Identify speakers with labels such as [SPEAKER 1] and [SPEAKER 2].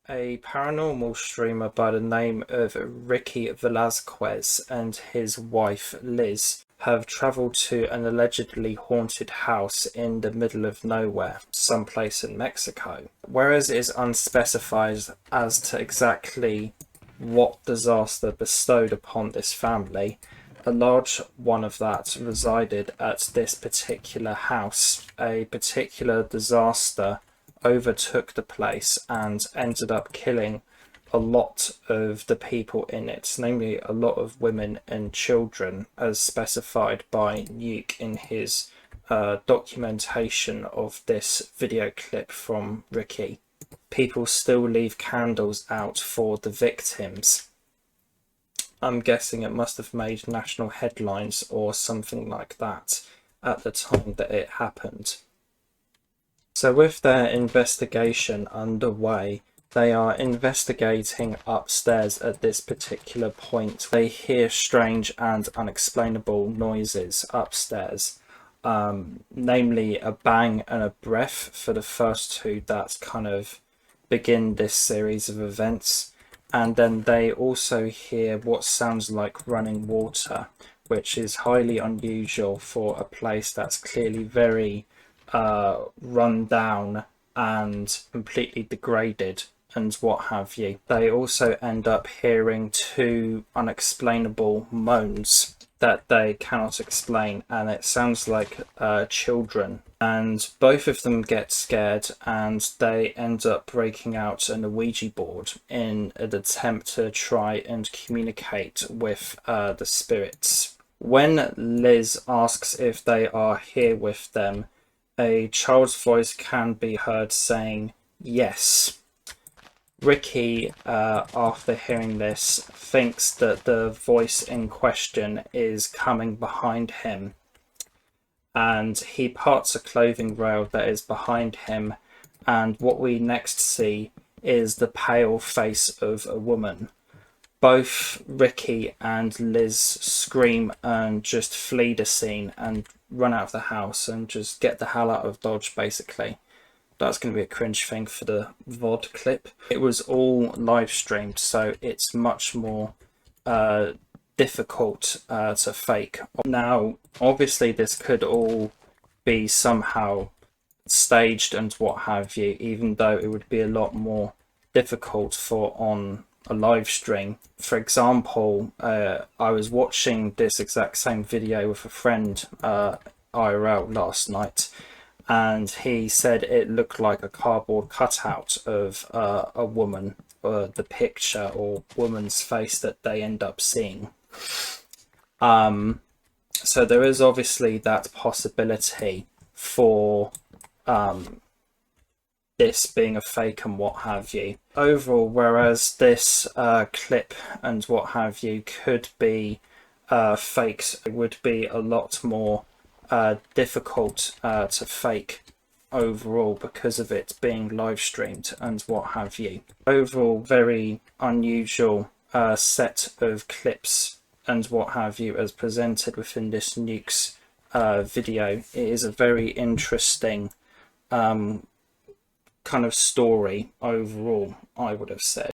[SPEAKER 1] A paranormal streamer by the name of Ricky Velazquez and his wife Liz have travelled to an allegedly haunted house in the middle of nowhere, someplace in Mexico. Whereas it is unspecified as to exactly what disaster bestowed upon this family, a large one of that resided at this particular house. A particular disaster overtook the place and ended up killing a lot of the people in it, namely a lot of women and children, as specified by Nuke in his documentation of this video clip from Ricky. People still leave candles out for the victims. I'm guessing it must have made national headlines or something like that at the time that it happened. So with their investigation underway, they are investigating upstairs at this particular point. They hear strange and unexplainable noises upstairs, namely a bang and a breath for the first two that kind of begin this series of events. And then they also hear what sounds like running water, which is highly unusual for a place that's clearly very run down and completely degraded and what have you. They also end up hearing two unexplainable moans that they cannot explain, and it sounds like children, and both of them get scared and they end up breaking out an Ouija board in an attempt to try and communicate with the spirits. When Liz asks if they are here with them, a child's voice can be heard saying yes. Ricky, after hearing this, thinks that the voice in question is coming behind him, and he parts a clothing rail that is behind him, and what we next see is the pale face of a woman. Both Ricky and Liz scream and just flee the scene and run out of the house and just get the hell out of Dodge, basically. That's going to be a cringe thing for the VOD clip. It was all live streamed, so it's much more difficult to fake. Now, obviously this could all be somehow staged and what have you, even though it would be a lot more difficult for on a live stream. For example, I was watching this exact same video with a friend IRL last night, and he said it looked like a cardboard cutout of a woman, the picture or woman's face that they end up seeing. So there is obviously that possibility for this being a fake and what have you. Overall, whereas this clip and what have you could be faked, it would be a lot more difficult to fake overall because of it being live streamed and what have you. Overall, very unusual set of clips and what have you as presented within this Nuke's video. It is a very interesting kind of story overall, I would have said.